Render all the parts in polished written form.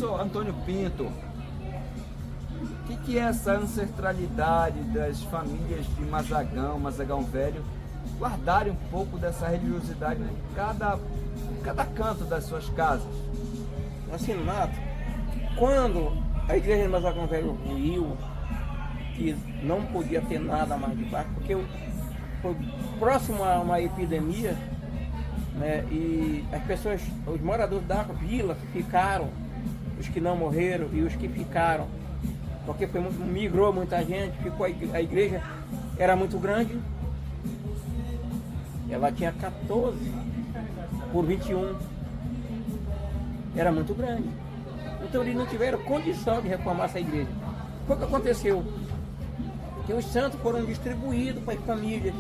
Professor Antônio Pinto, o que é essa ancestralidade das famílias de Mazagão Velho, guardarem um pouco dessa religiosidade em cada canto das suas casas? Assim, Nato, quando a igreja de Mazagão Velho ruiu, que não podia ter nada mais de baixo, porque foi próximo a uma epidemia, né, e as pessoas, os moradores da vila que ficaram, os que não morreram e os que ficaram, porque migrou muita gente, ficou a igreja era muito grande, ela tinha 14 por 21, era muito grande. Então eles não tiveram condição de reformar essa igreja. Foi o que aconteceu? Que os santos foram distribuídos para as famílias,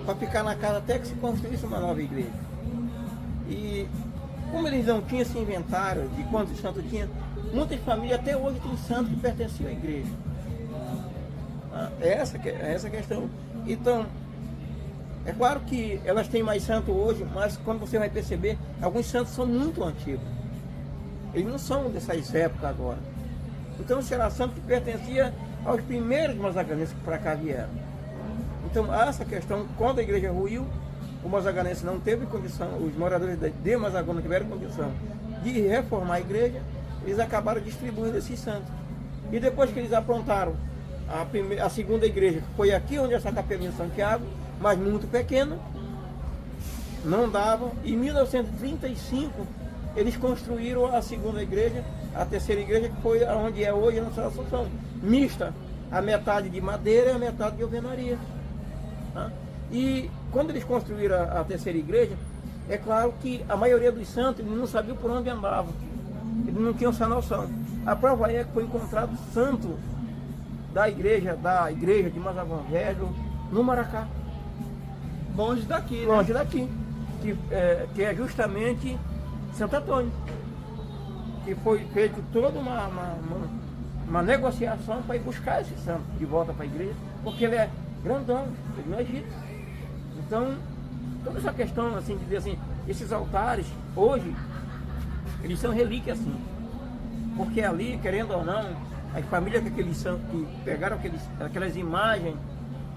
para ficar na casa até que se construísse uma nova igreja. E como eles não tinham esse inventário de quantos santos tinha, muitas famílias até hoje têm santos que pertenciam à igreja. É essa a questão. Então, é claro que elas têm mais santo hoje, mas quando você vai perceber, alguns santos são muito antigos. Eles não são dessas épocas agora. Então, será santo que pertencia aos primeiros mazaganenses que para cá vieram. Então, essa questão, quando a igreja ruiu, o mazaganense não teve condição, os moradores de Mazagão não tiveram condição de reformar a igreja, eles acabaram distribuindo esses santos. E depois que eles aprontaram a segunda igreja, que foi aqui onde essa capelinha de Santiago, mas muito pequena, não dava. Em 1935, eles construíram a segunda igreja, a terceira igreja, que foi onde é hoje a nossa Assunção, mista, a metade de madeira e a metade de alvenaria. Tá? E quando eles construíram a terceira igreja, é claro que a maioria dos santos não sabiam por onde andavam, eles não tinham essa noção. A prova é que foi encontrado santo da igreja de Mazagão Velho no Maracá. Longe daqui, né? Longe daqui, que é justamente Santo Antônio, que foi feito toda uma negociação para ir buscar esse santo de volta para a igreja, porque ele é grandão, ele não é egípcio. Então, toda essa questão assim, de dizer assim, esses altares, hoje, eles são relíquias assim, porque ali, querendo ou não, as famílias que pegaram aquelas imagens,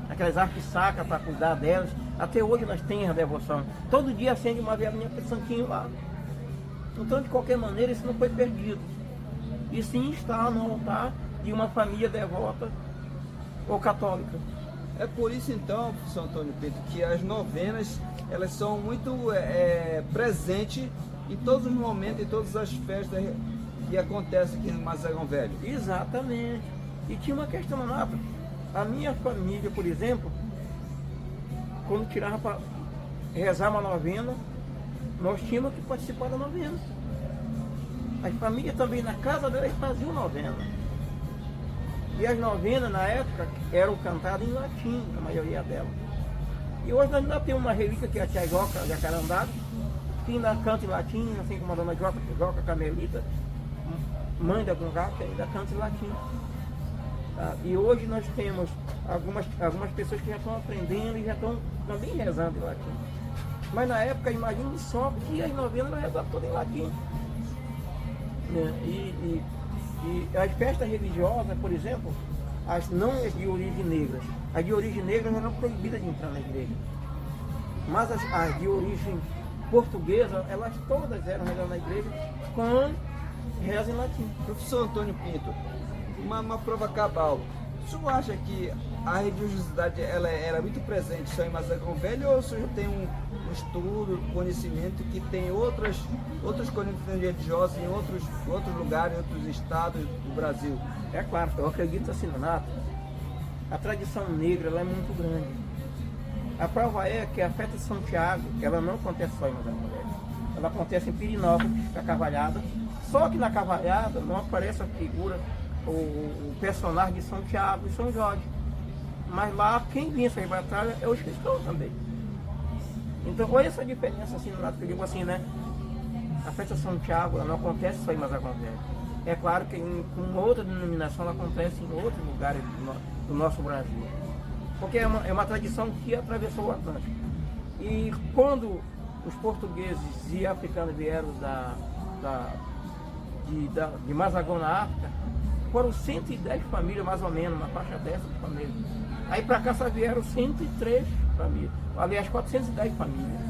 aquelas artes sacras para cuidar delas, até hoje nós temos a devoção. Todo dia acende uma velinha para o santinho lá. Então, de qualquer maneira, isso não foi perdido. E sim está no altar de uma família devota ou católica. É por isso então, professor Antônio Pinto, que as novenas, elas são muito presentes em todos os momentos, em todas as festas que acontecem aqui no Mazagão Velho. Exatamente. E tinha uma questão, Nata. A minha família, por exemplo, quando tirava para rezar uma novena, nós tínhamos que participar da novena. As famílias também na casa delas faziam novena. E as novenas na época eram cantadas em latim, a maioria delas. E hoje nós ainda temos uma relíquia que é a tia Joca Jacarandá, que ainda canta em latim, assim como a dona Joca Carmelita, mãe da Gonzaga, ainda canta em latim. Tá? E hoje nós temos algumas pessoas que já estão aprendendo e já estão também rezando em latim. Mas na época, imagine só que as novenas eram rezadas todas em latim. E as festas religiosas, por exemplo, não as de origem negra, as de origem negra eram proibidas de entrar na igreja. Mas as de origem portuguesa, elas todas eram rezadas na igreja com reza em latim. Professor Antônio Pinto, uma prova cabal. O senhor acha que a religiosidade ela era muito presente só em Mazagão Velho, ou o senhor tem um estudo, conhecimento que tem outras condições religiosas em outros lugares, em outros estados do Brasil? É claro, eu acredito assim, Nato, a tradição negra ela é muito grande. A prova é que a festa de Santiago, ela não acontece só em Mazagão Velho. Ela acontece em Pirinópolis, a Cavalhada, só que na Cavalhada não aparece a figura, o personagem de Santiago e São Jorge. Mas lá, quem vinha essa batalha é os cristãos também. Então, olha essa diferença, assim, no lado que eu digo assim, né? A festa de Santiago, ela não acontece só em Mazagão Velho. É claro que com outra denominação, ela acontece em outros lugares do nosso Brasil. Porque é uma tradição que atravessou o Atlântico. E quando os portugueses e africanos vieram de Mazagão na África, foram 110 famílias mais ou menos, uma faixa dessa de família. Aí para cá só vieram 103 famílias, aliás 410 famílias.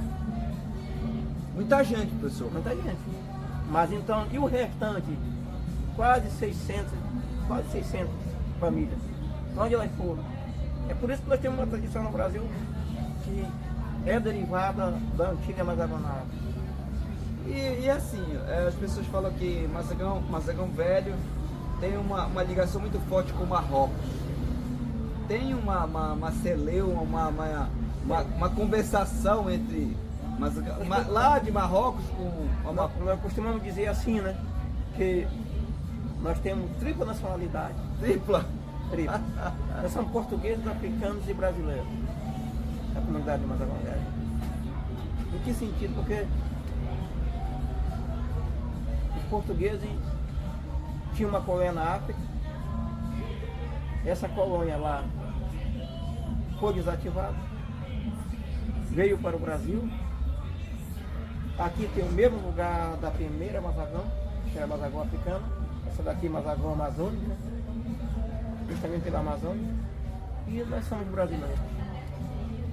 Muita gente, professor. Muita gente. Mas então, e o restante? Quase 600 famílias. Onde elas foram? É por isso que nós temos uma tradição no Brasil que é derivada da antiga Mazagão na África. E assim, as pessoas falam que Mazagão Velho tem uma ligação muito forte com Marrocos. Tem uma celeuma, uma conversação entre lá de Marrocos com... Nós costumamos dizer assim, né? Que nós temos tripla nacionalidade. Tripla? Tripla. Nós somos portugueses, africanos e brasileiros. A comunidade de Mazagão Velho. Em que sentido? Porque os portugueses tinham uma colônia na África. Essa colônia lá foi desativada. Veio para o Brasil. Aqui tem o mesmo lugar da primeira Mazagão, que era Mazagão africana. Essa daqui é Mazagão amazônica, justamente pela Amazônia. E nós somos brasileiros.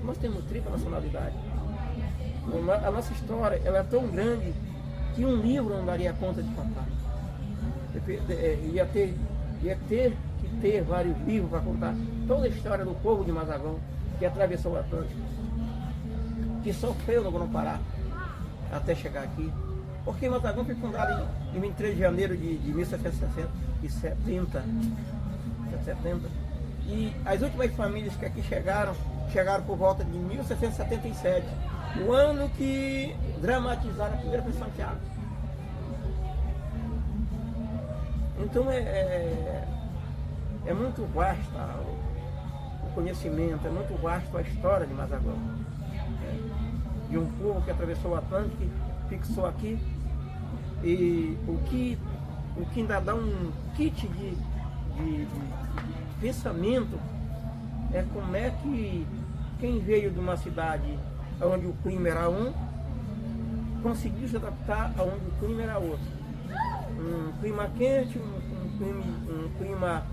Nós temos tripla nacionalidade. A nossa história ela é tão grande que um livro não daria conta de contar. Ia ter que ter vários livros para contar toda a história do povo de Mazagão, que atravessou o Atlântico, que sofreu no Grão-Pará até chegar aqui. Porque Mazagão foi fundado em 23 de janeiro de 1770. E as últimas famílias que aqui chegaram por volta de 1777, o ano que dramatizaram a primeira Festa de Santiago. Então é muito vasta o conhecimento, é muito vasto a história de Mazagão. De um povo que atravessou o Atlântico, fixou aqui, e o que ainda dá um kit de pensamento é como é que quem veio de uma cidade onde o clima era um, conseguiu se adaptar aonde o clima era outro. Um clima quente, um clima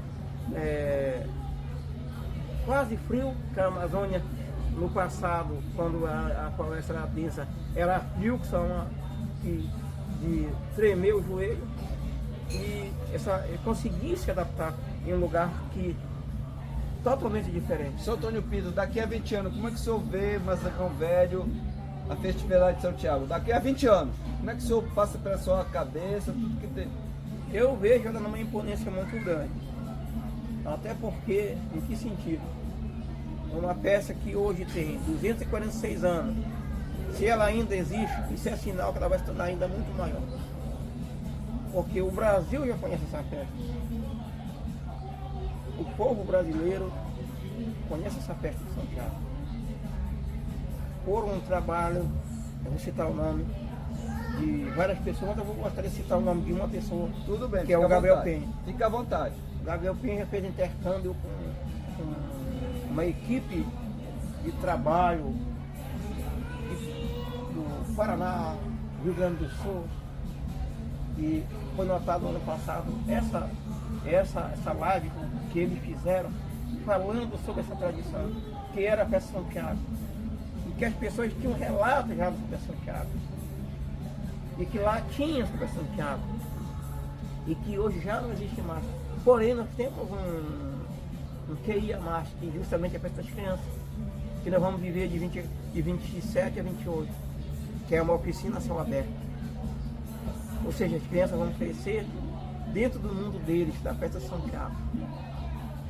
quase frio, que a Amazônia no passado, quando a floresta era densa, era frio, de tremer o joelho, e conseguir se adaptar em um lugar que totalmente diferente. Senhor Antônio Pinto, daqui a 20 anos, como é que o senhor vê Mazagão Velho, a festividade de Santiago? Daqui a 20 anos, como é que o senhor passa pela sua cabeça, tudo que tem? Eu vejo ela numa imponência muito grande. Até porque, em que sentido? Uma peça que hoje tem 246 anos, se ela ainda existe, isso é sinal que ela vai se tornar ainda muito maior. Porque o Brasil já conhece essa festa. O povo brasileiro conhece essa festa de Santiago. Por um trabalho, eu vou citar o nome de várias pessoas, mas eu vou gostaria de citar o nome de uma pessoa. Tudo bem, que é o Gabriel Penha. Fica à vontade. O Gabriel Penha fez intercâmbio com uma equipe de trabalho do Paraná, Rio Grande do Sul, e foi notado no ano passado essa live que eles fizeram falando sobre essa tradição, que era a Festa de Santiago, e que as pessoas tinham relatos já sobre a Santiago, e que lá tinha sobre a Santiago, e que hoje já não existe mais. Porém, nós temos um QI a mais, que justamente é a Festa das Crianças, que nós vamos viver de 27 a 28, que é uma oficina a céu aberto. Ou seja, as crianças vão crescer dentro do mundo deles, da Festa de Santiago.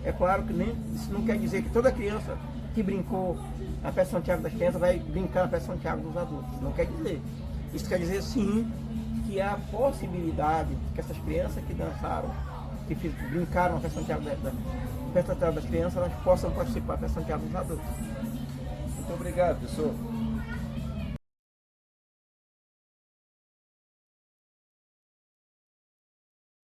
É claro que isso não quer dizer que toda criança que brincou na Festa de Santiago das Crianças vai brincar na Festa de Santiago dos adultos. Não quer dizer. Isso quer dizer, sim, que há a possibilidade que essas crianças que dançaram, que brincaram na Festa de Santiago das Crianças, elas possam participar da Festa de Santiago dos adultos. Muito obrigado, professor.